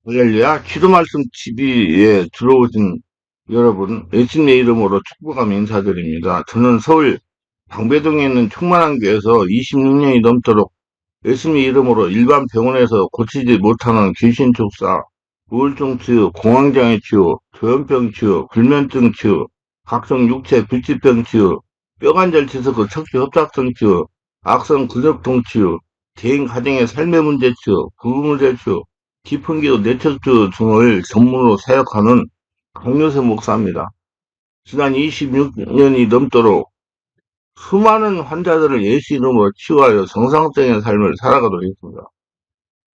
할렐루야, 기도 말씀 TV에 들어오신 여러분, 예수님의 이름으로 축복하며 인사드립니다. 저는 서울 방배동에 있는 충만한 교회에서 26년이 넘도록 예수님의 이름으로 일반 병원에서 고치지 못하는 귀신 족사, 우울증 치유, 공황장애 치유, 조현병 치유, 불면증 치유, 각성 육체 불치병 치유, 뼈관절 치석 척추 협착성 치유, 악성 근육통 치유, 개인 가정의 삶의 문제 치유, 부부 문제 치유, 깊은 기도 내척주 등을 전문으로 사역하는 강요세 목사입니다. 지난 26년이 넘도록 수많은 환자들을 예수 이름으로 치유하여 정상적인 삶을 살아가도록 했습니다.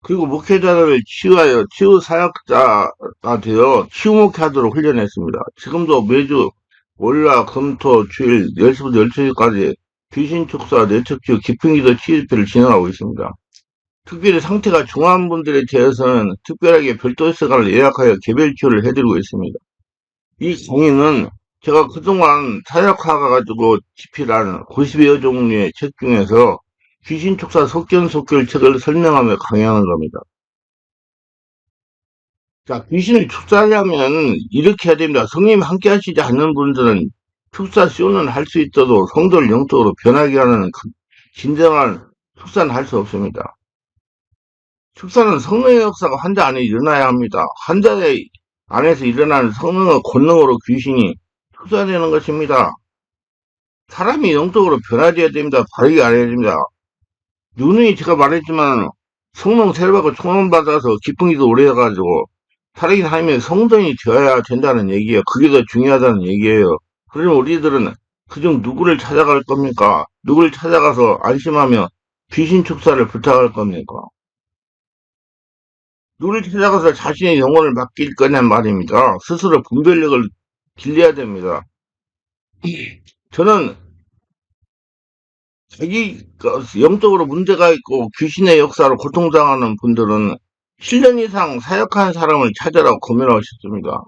그리고 목회자들을 치유하여 치유 사역자가 되어 치유 목회하도록 훈련했습니다. 지금도 매주 월화 금토 주일 10시부터 12시까지 귀신 축사 내척주 깊은 기도 치유회를 진행하고 있습니다. 특별히 상태가 중한 분들에 대해서는 특별하게 별도 시간을 예약하여 개별 치료를 해드리고 있습니다. 이 강의는 제가 그동안 사역해가지고 집필한 90여 종류의 책 중에서 귀신 촉사 속견속결 책을 설명하며 강의하는 겁니다. 자, 귀신을 축사하려면 이렇게 해야 됩니다. 성님이 함께 하시지 않는 분들은 축사 쇼는 할 수 있어도 성도를 영적으로 변하게 하는 진정한 축사는 할 수 없습니다. 축사는 성령의 역사가 환자 안에 일어나야 합니다. 환자의 안에서 일어나는 성령의 권능으로 귀신이 축사되는 것입니다. 사람이 영적으로 변화되어야 됩니다. 바르게 알아야 됩니다. 누누이 제가 말했지만 성령 세례받고 충만받아서 깊은 기도 오래 해가지고 살아계신 하나님의 성전이 되어야 된다는 얘기예요. 그게 더 중요하다는 얘기예요. 그러면 우리들은 그중 누구를 찾아갈 겁니까? 누구를 찾아가서 안심하며 귀신 축사를 부탁할 겁니까? 누구를 찾아가서 자신의 영혼을 맡길 거냔 말입니다. 스스로 분별력을 길러야 됩니다. 저는 자기가 영적으로 문제가 있고 귀신의 역사로 고통당하는 분들은 7년 이상 사역한 사람을 찾으라고 고민하고 싶습니다.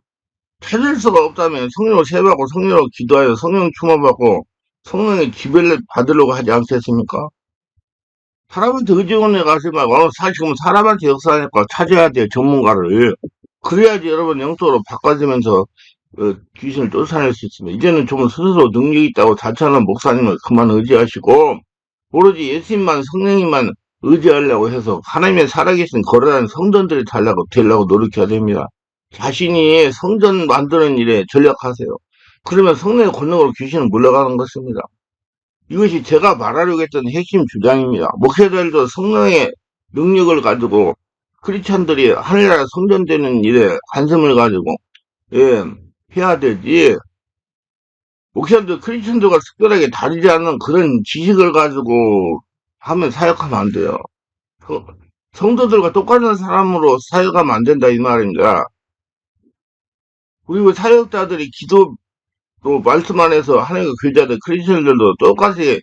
찾을 수가 없다면 성령을 세배하고 성령으로 기도하여 성령 충만받고 성령의 지배를 받으려고 하지 않겠습니까? 사람한테 의지원에 가지 말고 지금 사람한테 역사하니까 찾아야 돼요. 전문가를. 그래야지 여러분 영적으로 바꿔지면서 귀신을 쫓아낼 수 있습니다. 이제는 좀 스스로 능력이 있다고 자처하는 목사님을 그만 의지하시고 오로지 예수님만 성령님만 의지하려고 해서 하나님의 살아계신 거룩한 성전들이 되려고 노력해야 됩니다. 자신이 성전 만드는 일에 전력하세요. 그러면 성령의 권능으로 귀신은 물러가는 것입니다. 이것이 제가 말하려고 했던 핵심 주장입니다. 목회자들도 성령의 능력을 가지고 크리스찬들이 하늘나라 성전되는 일에 관심을 가지고 해야 되지. 목사님들 크리스천들과 특별하게 다르지 않는 그런 지식을 가지고 하면 사역하면 안 돼요. 성도들과 똑같은 사람으로 사역하면 안 된다 이 말입니다. 그리고 사역자들이 기도 또 말씀 안에서 하나님과 교제하는 크리스천들도 똑같이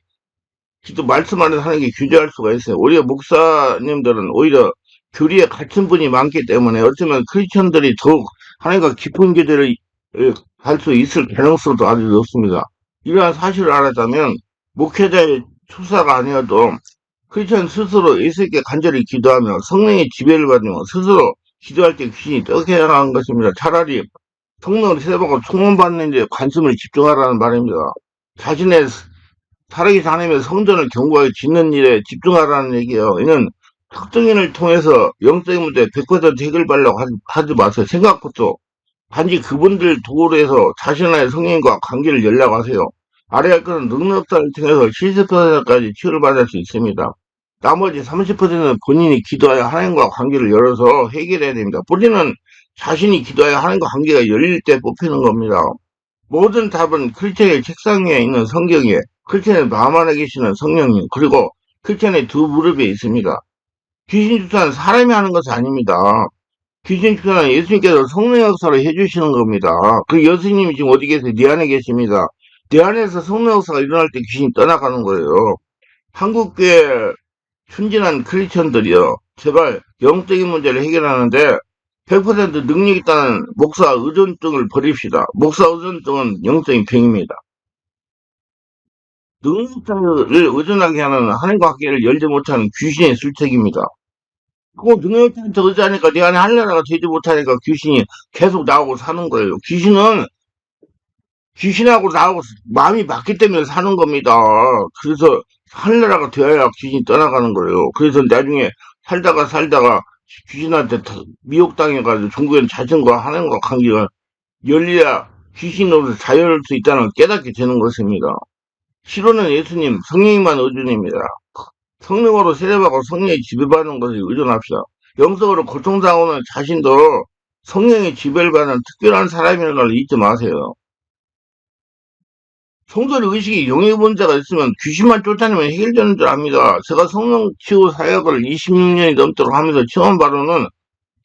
기도 말씀 안에서 하나님께 교제할 수가 있어요. 오히려 목사님들은 오히려 교리에 갇힌 분이 많기 때문에 어쩌면 크리스천들이 더욱 하나님과 깊은 교제를 갈 수 있을 가능성도 아주 높습니다. 이러한 사실을 알았다면 목회자의 축사가 아니어도 크리스천 스스로 예수님께 간절히 기도하며 성령의 지배를 받으며 스스로 기도할 때 귀신이 떠나가는 하는 것입니다. 차라리 성령을 세례받고 충만받는 데 관심을 집중하라는 말입니다. 자신의 살아계신 하나님의 성전을 견고하게 짓는 일에 집중하라는 얘기예요. 이는 특정인을 통해서 영적인 문제 100% 해결하려고 하지 마세요. 생각부터 단지 그분들 도구로 해서 자신의 성령과 관계를 연락하세요. 알아야 할 것은 능력자를 통해서 70%까지 치유를 받을 수 있습니다. 나머지 30%는 본인이 기도하여 하나님과 관계를 열어서 해결해야 됩니다. 뿌리는 자신이 기도하여 하나님과 관계가 열릴 때 뽑히는 겁니다. 모든 답은 크리스천의 책상 위에 있는 성경에 크리스천의 마음 안에 계시는 성령님 그리고 크리스천의 두 무릎에 있습니다. 귀신 주사는 사람이 하는 것이 아닙니다. 귀신 축사는 예수님께서 성령의 역사를 해주시는 겁니다. 그 예수님이 지금 어디 계세요? 내 안에 계십니다. 내 안에서 성령 역사가 일어날 때 귀신이 떠나가는 거예요. 한국교회 순진한 크리스천들이요. 제발 영적인 문제를 해결하는데 100% 능력 있다는 목사 의존증을 버립시다. 목사 의존증은 영적인 병입니다. 능력자를 의존하게 하는 하나님과 관계를 열지 못하는 귀신의 술책입니다. 그 능력자한테 의지하니까 내 안에 하늘나라가 되지 못하니까 귀신이 계속 나오고 사는 거예요. 귀신하고 나하고 마음이 맞기 때문에 사는 겁니다. 그래서 하늘나라가 되어야 귀신이 떠나가는 거예요. 그래서 나중에 살다가 귀신한테 미혹당해가지고 중국에는 자신과 하나님과 관계가 열려야 귀신으로서 자유할 수 있다는 걸 깨닫게 되는 것입니다. 실로는 예수님, 성령님만 의존입니다. 성령으로 세례받고 성령의 지배받는 것을 의존합시다. 영적으로 고통당하는 자신도 성령의 지배를 받는 특별한 사람이라는 걸 잊지 마세요. 성도의 의식이 영의 문제가 있으면 귀신만 쫓아내면 해결되는 줄 압니다. 제가 성령 치유 사역을 26년이 넘도록 하면서 체험 바로는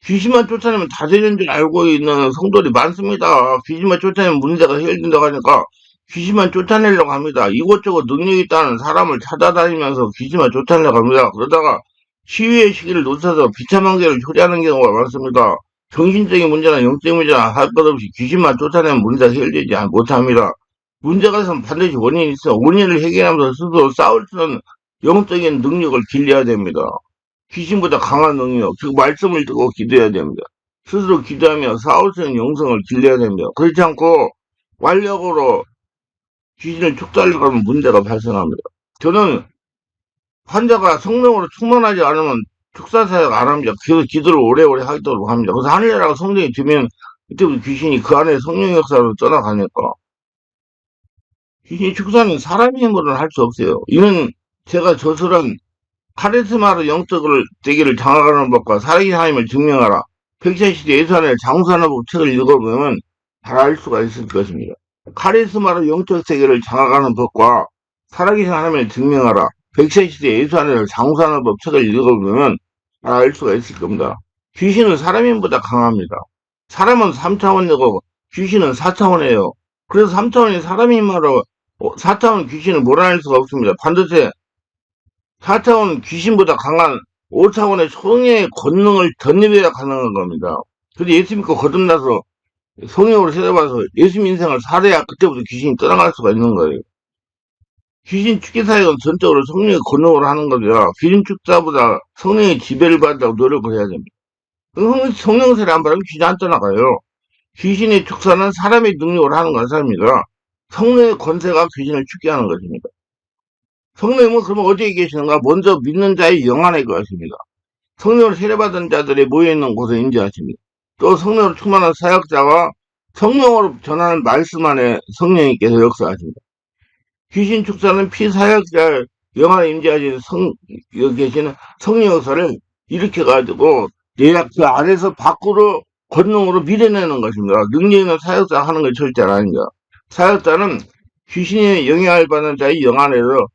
귀신만 쫓아내면 다 되는 줄 알고 있는 성도들이 많습니다. 귀신만 쫓아내면 문제가 해결된다고 하니까 귀신만 쫓아내려고 합니다. 이곳저곳 능력이 있다는 사람을 찾아다니면서 귀신만 쫓아내려고 합니다. 그러다가 치유의 시기를 놓쳐서 비참한 길을 초래하는 경우가 많습니다. 정신적인 문제나 영적인 문제나 할 것 없이 귀신만 쫓아내면 문제가 해결되지 못합니다. 문제가 있으면 반드시 원인이 있어. 원인을 해결하면서 스스로 싸울 수 있는 영적인 능력을 길러야 됩니다. 귀신보다 강한 능력, 즉 말씀을 듣고 기도해야 됩니다. 스스로 기도하며 싸울 수 있는 영성을 길러야 됩니다. 그렇지 않고 완력으로 귀신을 촉살려고 하면 문제가 발생합니다. 저는 환자가 성령으로 충만하지 않으면 축사사역 안 합니다. 그래서 기도를 오래오래 하도록 합니다. 그래서 하늘나라가 성령이 되면 그때부터 귀신이 그 안에 성령 역사로 떠나가니까 귀신이 축사는 사람의 힘으로는 할 수 없어요. 이는 제가 저술한 카리스마로 영적을 되기를 장악하는 법과 살아계신 하나님을 증명하라. 백세시대 예수안의 장수하는 법 책을 읽어보면 잘 알 수가 있을 것입니다. 카리스마로 영적 세계를 장악하는 법과 살아계신 하나님을 증명하라. 백세시대 예수안의 장수하는 법 책을 읽어보면 잘 알 수가 있을 겁니다. 귀신은 사람 힘보다 강합니다. 사람은 3차원이고 귀신은 4차원이에요. 그래서 3차원이 사람 힘으로 4차원 귀신을 몰아낼 수가 없습니다. 반드시 4차원 귀신보다 강한 5차원의 성령의 권능을 덧입어야 가능한 겁니다. 근데 예수 믿고 거듭나서 성령으로 세례받아서 예수 인생을 살아야 그때부터 귀신이 떠나갈 수가 있는 거예요. 귀신 축기 사역은 전적으로 성령의 권능으로 하는 겁니다. 귀신 축사보다 성령의 지배를 받으려고 노력을 해야 됩니다. 성령 세례 안 받으면 귀신 안 떠나가요. 귀신의 축사는 사람의 능력으로 하는 것입니다. 성령의 권세가 귀신을 축게 하는 것입니다. 성령님은 그러면 어디에 계시는가? 먼저 믿는 자의 영 안에 계십니다. 성령을 세례받은 자들이 모여있는 곳에 인지하십니다. 또 성령으로 충만한 사역자와 성령으로 전하는 말씀 안에 성령님께서 역사하십니다. 귀신 축사는 피사역자 영 안에 임재하신 여기 계시는 성령 역사를 일으켜가지고 내가 그 안에서 밖으로 권능으로 밀어내는 것입니다. 능력 있는 사역자 하는 걸 절대 아닙니다. 사역자는 귀신의 영향을 받는 자의 영 안에서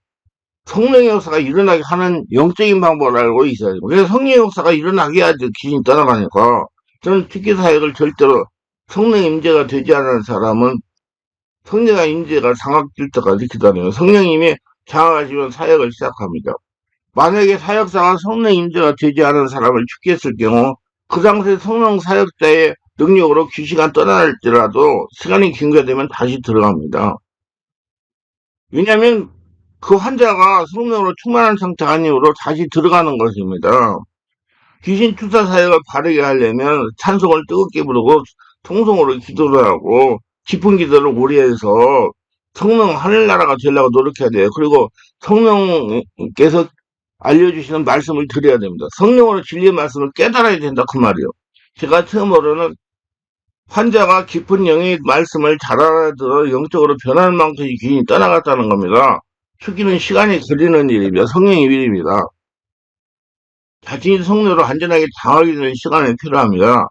성령의 역사가 일어나게 하는 영적인 방법을 알고 있어야 됩니다. 그래서 성령의 역사가 일어나게 해야지 귀신이 떠나가니까 저는 특기 사역을 절대로 성령 임재가 되지 않은 사람은 성령의 임재가 장악될 때까지 기다려요. 성령님이 장악하시면 사역을 시작합니다. 만약에 사역자가 성령 임재가 되지 않은 사람을 죽게 했을 경우 그 당시에 성령 사역자의 능력으로 귀신이 떠날지라도 시간이 긴게 되면 다시 들어갑니다. 왜냐하면 그 환자가 성령으로 충만한 상태가 아니므로 다시 들어가는 것입니다. 귀신 축사 사역을 바르게 하려면 찬송을 뜨겁게 부르고 통성으로 기도를 하고 깊은 기도를 오래 해서 성령 하늘나라가 되려고 노력해야 돼요. 그리고 성령께서 알려주시는 말씀을 드려야 됩니다. 성령으로 진리의 말씀을 깨달아야 된다 그 말이에요. 제가 처음으로는 환자가 깊은 영의 말씀을 잘 알아들어 영적으로 변하는 만큼 귀신이 떠나갔다는 겁니다. 죽이는 시간이 걸리는 일입니다. 성령의 일입니다. 자신이 성령으로 안전하게 당하게 되는 시간이 필요합니다.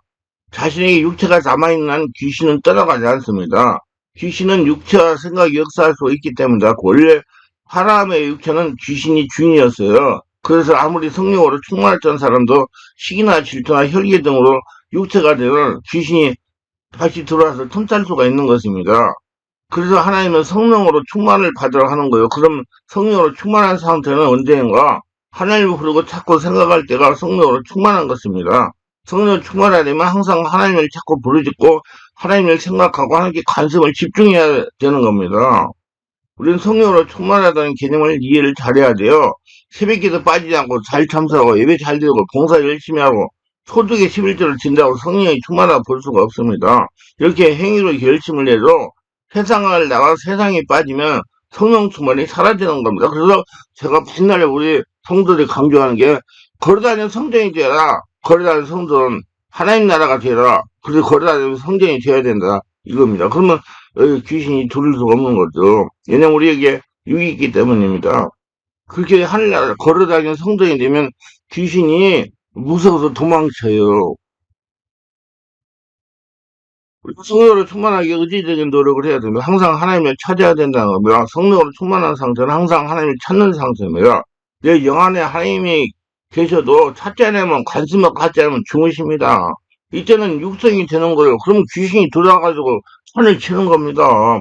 자신에게 육체가 남아있는 한 귀신은 떠나가지 않습니다. 귀신은 육체와 생각이 역사할 수 있기 때문이다. 원래 사람의 육체는 귀신이 주인이었어요. 그래서 아무리 성령으로 충만했던 사람도 식이나 질투나 혈기 등으로 육체가 되면 귀신이 다시 들어와서 틈찰 수가 있는 것입니다. 그래서 하나님은 성령으로 충만을 받으라 하는 거예요. 그럼 성령으로 충만한 상태는 언제인가? 하나님을 부르고 찾고 생각할 때가 성령으로 충만한 것입니다. 성령으로 충만하려면 항상 하나님을 찾고 부르짖고 하나님을 생각하고 하나님께 관심을 집중해야 되는 겁니다. 우리는 성령으로 충만하다는 개념을 이해를 잘해야 돼요. 새벽기도 빠지지 않고 잘 참석하고 예배 잘 드리고 봉사 열심히 하고 소득의 11조를 진다고 성령이 충만하다 볼 수가 없습니다. 이렇게 행위로 결심을 내도 세상을 나가 세상에 빠지면 성령 충만이 사라지는 겁니다. 그래서 제가 맨날 우리 성도들이 강조하는 게 걸어다니는 성전이 되라. 걸어다니는 성전 하나님 나라가 되라. 그래서 걸어다니는 성전이 되어야 된다. 이겁니다. 그러면 귀신이 들을 수가 없는 거죠. 왜냐면 우리에게 육이 있기 때문입니다. 그렇게 하늘나라를 걸어다니는 성전이 되면 귀신이 무서워서 도망쳐요. 성령으로 충만하게 의지적인 노력을 해야 됩니다. 항상 하나님을 찾아야 된다는 겁니다. 성령으로 충만한 상태는 항상 하나님을 찾는 상태입니다. 내 영 안에 하나님이 계셔도 찾지 않으면 관심을 갖지 않으면 죽으십니다. 이때는 육성이 되는 거예요. 그러면 귀신이 들어와가지고 선을 치는 겁니다.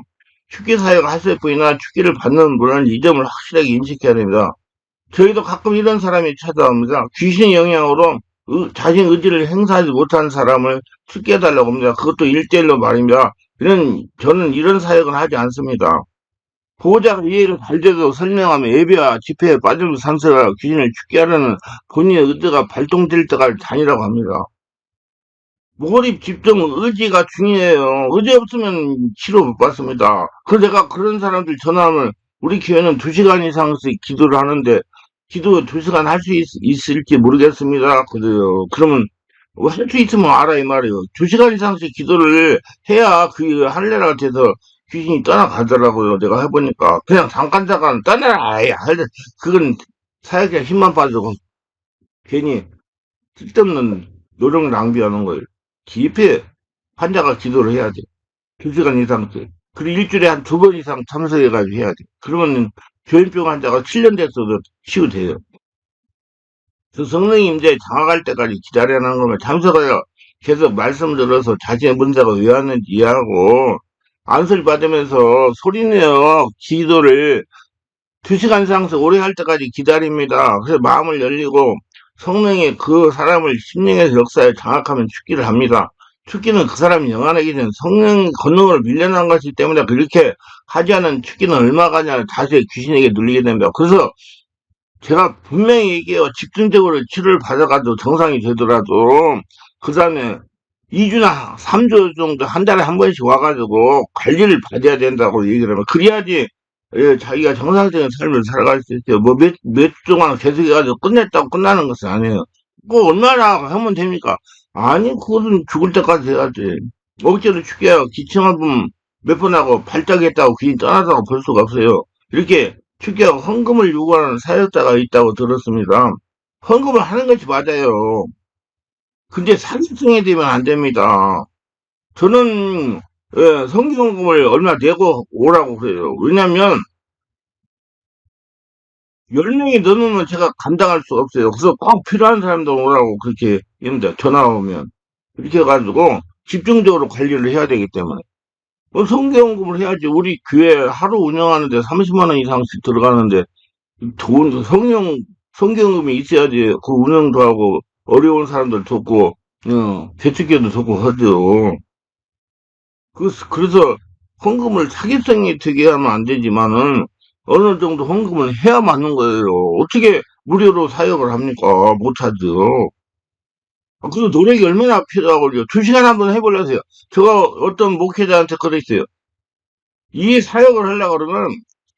축기 사회가 했을 뿐이나 축기를 받는 분은 이 점을 확실하게 인식해야 됩니다. 저희도 가끔 이런 사람이 찾아옵니다. 귀신 영향으로 자신 의지를 행사하지 못한 사람을 축계해달라고 합니다. 그것도 일대일로 말입니다. 저는 이런 사역은 하지 않습니다. 보호자가 이해를 잘 돼도 설명하며 예배와 집회에 빠지면서 상세가 귀신을 축계하려는 본인의 의지가 발동될 때까지 다니라고 합니다. 몰입, 집중, 의지가 중요해요. 의지 없으면 치료 못 받습니다. 그래서 내가 그런 사람들 전화하면 우리 교회는 2시간 이상씩 기도를 하는데 기도 2시간 할 수 있을지 모르겠습니다. 그래요. 그러면 할 수 있으면 알아 이 말이에요. 2시간 이상씩 기도를 해야 그 할례가 돼서 귀신이 떠나가더라고요. 내가 해보니까 그냥 잠깐 떠나라. 아이, 그건 사역에 힘만 빠지고 괜히 쓸데없는 노력 낭비하는 거예요. 깊이 환자가 기도를 해야 돼. 2시간 이상씩. 그리고 일주일에 한 2번 이상 참석해가지고 해야 돼. 그러면 조현병 환자가 7년 됐어도 치유돼요. 그 성령이 이제 장악할 때까지 기다려야 하는 거면 참석하여 계속 말씀 들어서 자신의 문제가 왜 왔는지 이해하고 안수를 받으면서 소리내어 기도를 2시간 이상 오래 할 때까지 기다립니다. 그래서 마음을 열리고 성령이 그 사람을 심령에서 역사에 장악하면 축기를 합니다. 축기는 그 사람이 영안에 계신 성령 권능을 밀려난 것이기 때문에 그렇게 하지 않은 축기는 얼마 가냐 다시 귀신에게 눌리게 됩니다. 그래서 제가 분명히 얘기해요. 집중적으로 치료를 받아가지고 정상이 되더라도 그 다음에 2주나 3주 정도 한 달에 한 번씩 와가지고 관리를 받아야 된다고 얘기를 하면 그래야지 자기가 정상적인 삶을 살아갈 수 있어요. 뭐 몇 주 동안 계속해가지고 끝냈다고 끝나는 것은 아니에요. 뭐 얼마나 하면 됩니까? 아니 그거는 죽을 때까지 해야지. 억지로 죽여야 기침한 분 몇 번 하고 발작했다고 귀신 떠나다고 볼 수가 없어요. 이렇게 축계하고 헌금을 요구하는 사역자가 있다고 들었습니다. 헌금을 하는 것이 맞아요. 근데 사기성이 되면 안 됩니다. 저는 성기헌금을 얼마 내고 오라고 그래요. 왜냐면 10명이 넘으면 제가 감당할 수가 없어요. 그래서 꼭 필요한 사람들 오라고 그렇게 합니다. 전화 오면. 이렇게 해가지고 집중적으로 관리를 해야 되기 때문에. 성기헌금을 해야지. 우리 교회 하루 운영하는데 30만 원 이상씩 들어가는데 돈, 성경금이 있어야지 그 운영도 하고 어려운 사람들 돕고 대축교도 돕고 하죠. 그래서 헌금을 사기성이 되게 하면 안 되지만은 어느 정도 헌금을 해야 맞는 거예요. 어떻게 무료로 사역을 합니까? 못하죠. 그 노력이 얼마나 필요하고요. 2시간 한번 해보려세요. 제가 어떤 목회자한테 그랬어요. 이 사역을 하려고 그러면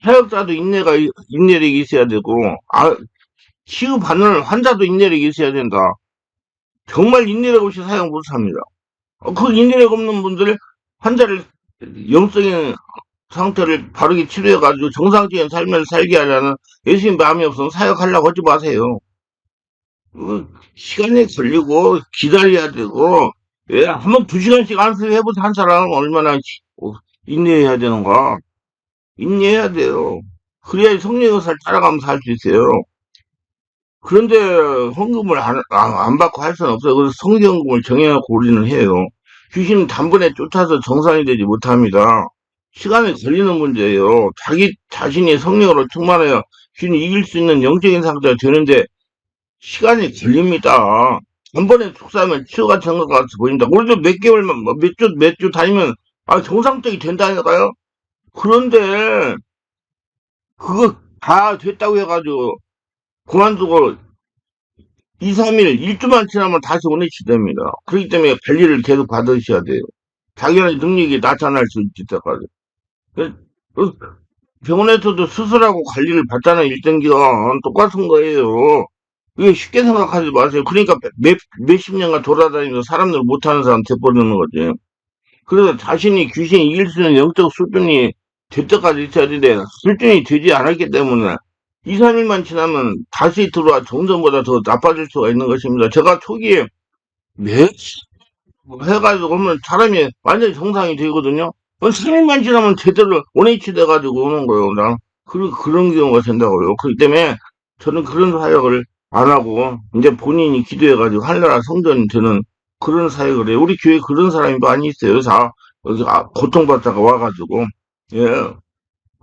사역자도 인내력이 있어야 되고, 치유받는 환자도 인내력이 있어야 된다. 정말 인내력 없이 사용 못합니다. 그 인내력 없는 분들 환자를 영적인 상태를 바르게 치료해가지고 정상적인 삶을 살게 하려는 예수님 마음이 없으면 사역하려고 하지 마세요. 시간이 걸리고 기다려야 되고 한번 2시간씩 안수해보자 한 사람은 얼마나 인내해야 되는가. 인내해야 돼요. 그래야 성령의 것을 따라가면서 할 수 있어요. 그런데 헌금을 안 받고 할 수는 없어요. 그래서 성경금을 정해놓고 우리는 해요. 귀신은 단번에 쫓아서 정상이 되지 못합니다. 시간이 걸리는 문제예요. 자기 자신이 성령으로 충만하여 귀신을 이길 수 있는 영적인 상태가 되는데 시간이 걸립니다. 단번에 축사하면 치유가 된 것 같아 보인다. 우리도 몇 개월만, 몇 주 다니면, 정상적이 된다니까요? 그런데, 그거 다 됐다고 해가지고, 그만두고 2, 3일, 1주만 지나면 다시 원위치 됩니다. 그렇기 때문에 관리를 계속 받으셔야 돼요. 자기의 능력이 나타날 수 있을 때까지. 그- 그 병원에서도 수술하고 관리를 받잖아요. 일정 기간. 똑같은 거예요. 이게 쉽게 생각하지 마세요. 그러니까 몇십 년간 돌아다니면서 사람들 못하는 사람 돼버리는 거지. 그래서 자신이 귀신이 이길 수 있는 영적 수준이 될 때까지 있어야 되는데, 수준이 되지 않았기 때문에, 2, 3일만 지나면 다시 들어와 정전보다 더 나빠질 수가 있는 것입니다. 제가 초기에 몇 해가지고 오면 사람이 완전히 정상이 되거든요. 3일만 지나면 제대로 원위치 돼가지고 오는 거예요. 나 그런 경우가 된다고요. 그렇기 때문에 저는 그런 사역을 안 하고 이제 본인이 기도해가지고 하늘나라 성전이 되는 그런 사역을 해요. 우리 교회 그런 사람이 많이 있어요. 다 여기 고통받다가 와가지고 예.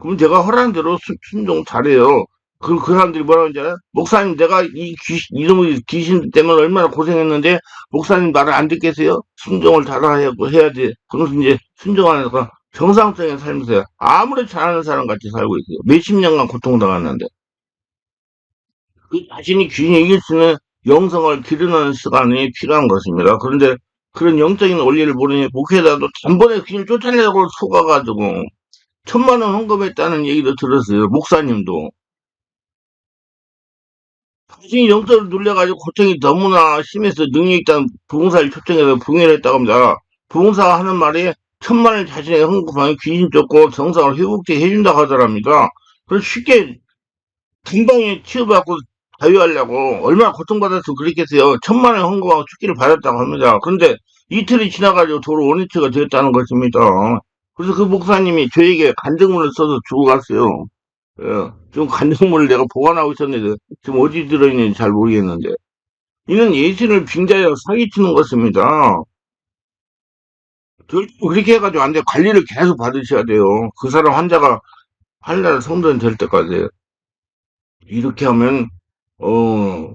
그럼 제가 허락한 대로 순종 잘해요. 그 사람들이 뭐라고 하는지 알아요? 목사님, 내가 이놈의 귀신 때문에 얼마나 고생했는데, 목사님 말을 안 듣겠어요? 순종을 해야 돼. 그러면서 이제 순종하니까 정상적인 삶이세요. 아무리 잘하는 사람 같이 살고 있어요. 몇십 년간 고통당했는데. 그 자신이 귀신이 이길 수 있는 영성을 기르는 시간이 필요한 것입니다. 그런데 그런 영적인 원리를 모르니 목회자도 단번에 귀신을 쫓아내려고 속아가지고, 1,000만 원 헌금했다는 얘기도 들었어요. 목사님도. 자신이 영적으로 눌려가지고 고통이 너무나 심해서 능력 있다는 부흥사를 초청해서 부흥을 했다고 합니다. 부흥사가 하는 말이 1,000만 원을 자신의 헌금하면 귀신 쫓고 정상을 회복되게 해준다고 하더랍니다. 그래서 쉽게 금방에 치유받고 자유하려고 얼마나 고통받아서 그랬겠어요. 1,000만 원 헌금하고 축기를 받았다고 합니다. 그런데 이틀이 지나가지고 도로 원위치가 되었다는 것입니다. 그래서 그 목사님이 저에게 간증문을 써서 주고 갔어요. 예, 좀 간증문을 내가 보관하고 있었는데 지금 어디 들어있는지 잘 모르겠는데 이는 예신을 빙자하여 사기치는 것입니다. 결국 그렇게 해가지고 안 돼. 관리를 계속 받으셔야 돼요. 그 사람 환자가 하늘나라 성전 될 때까지. 이렇게 하면 어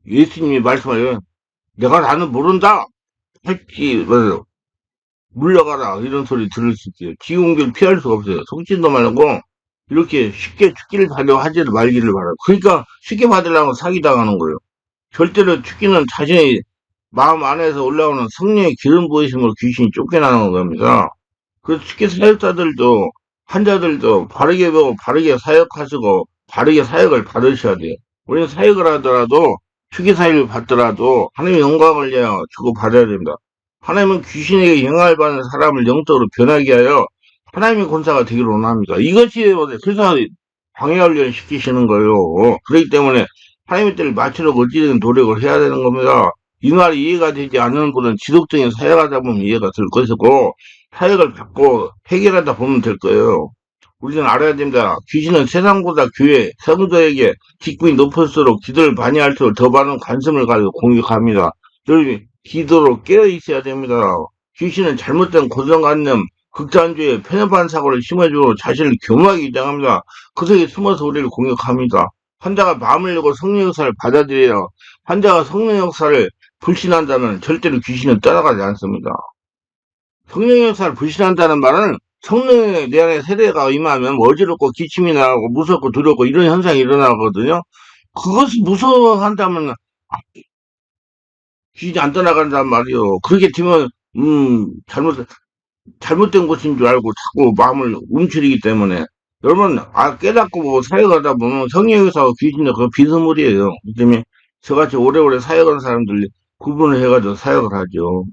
예수님이 말씀하여 내가 나는 모른다 할지 물러가라 이런 소리 들을 수 있어요. 지옥길 피할 수가 없어요. 속진도 말고 이렇게 쉽게 죽기를 하려 하지를 말기를 바라고. 그러니까 쉽게 받으려고 사기당하는 거예요. 절대로 죽기는 자신의 마음 안에서 올라오는 성령의 기름 부으심으로 귀신이 쫓겨나는 겁니다. 그 특히 사역자들도 환자들도 바르게 보고 바르게 사역하시고 바르게 사역을 받으셔야 돼요. 우리는 사역을 하더라도 축기 사역을 받더라도 하나님의 영광을 위하여 주고 받아야 됩니다. 하나님은 귀신에게 영향을 받는 사람을 영적으로 변하게 하여 하나님의 권사가 되기를 원합니다. 이것이 그래서 방해훈련 시키시는 거예요. 그렇기 때문에 하나님의 때를 맞추려고 어찌든 노력을 해야 되는 겁니다. 이 말이 이해가 되지 않는 분은 지속적인 사역하다 보면 이해가 될 것이고 사역을 받고 해결하다 보면 될 거예요. 우리는 알아야 됩니다. 귀신은 세상보다 교회, 성도에게 직분이 높을수록 기도를 많이 할수록 더 많은 관심을 가지고 공격합니다. 늘 기도로 깨어 있어야 됩니다. 귀신은 잘못된 고정관념, 극단주의, 편협한 사고를 심어주고 자신을 교묘하게 위장합니다. 그 속에 숨어서 우리를 공격합니다. 환자가 마음을 열고 성령 역사를 받아들여야 환자가 성령 역사를 불신한다면 절대로 귀신은 떠나가지 않습니다. 성령 역사를 불신한다는 말은 성령의 내 안에 세대가 임하면 어지럽고 기침이 나고 무섭고 두렵고 이런 현상이 일어나거든요. 그것을 무서워한다면 귀신이 안 떠나간단 말이요. 그렇게 되면 잘못된 것인 줄 알고 자꾸 마음을 움츠리기 때문에 여러분 깨닫고 뭐 사역하다 보면 성령에서 귀신도 그 비스물이에요. 그 때문에 저같이 오래오래 사역한 사람들이 구분을 해가지고 사역을 하죠.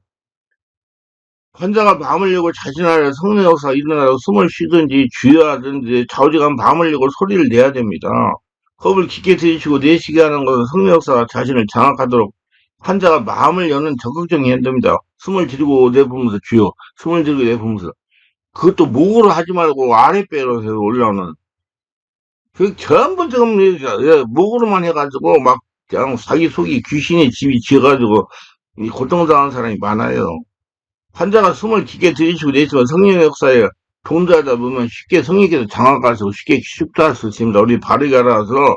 환자가 마음을 열고 자신 안에 성령 역사가 일어나서 숨을 쉬든지 주여하든지 좌우지간 마음을 열고 소리를 내야 됩니다. 호흡을 깊게 들이쉬고 내쉬게 하는 것은 성령 역사가 자신을 장악하도록 환자가 마음을 여는 적극적인 행동입니다. 숨을 들이고 내뿜으면서 주여, 숨을 들이고 내뿜으면서 그것도 목으로 하지 말고 아랫배로 해서 올라오는 그 전부 지금 목으로만 해가지고 막 그냥 자기 속이 귀신의 집이 지어가지고 고통당하는 사람이 많아요. 환자가 숨을 깊게 들이쉬고 내쉬면 성령의 역사에 동조하다 보면 쉽게 성령께서 장악하시고 쉽게 축도할 수 있습니다. 우리 바르게 알아서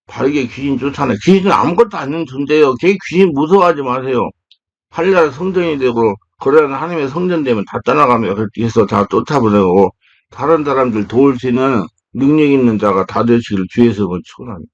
바르게 귀신 쫓아내. 귀신은 아무것도 아닌 존재예요. 귀신 무서워하지 마세요. 하늘나라 성전이 되고 거대한 하나님의 성전 되면 다 떠나가며 해서 다 쫓아보내고 다른 사람들 도울 수 있는 능력 있는 자가 다 되시기를 주에서 축원합니다.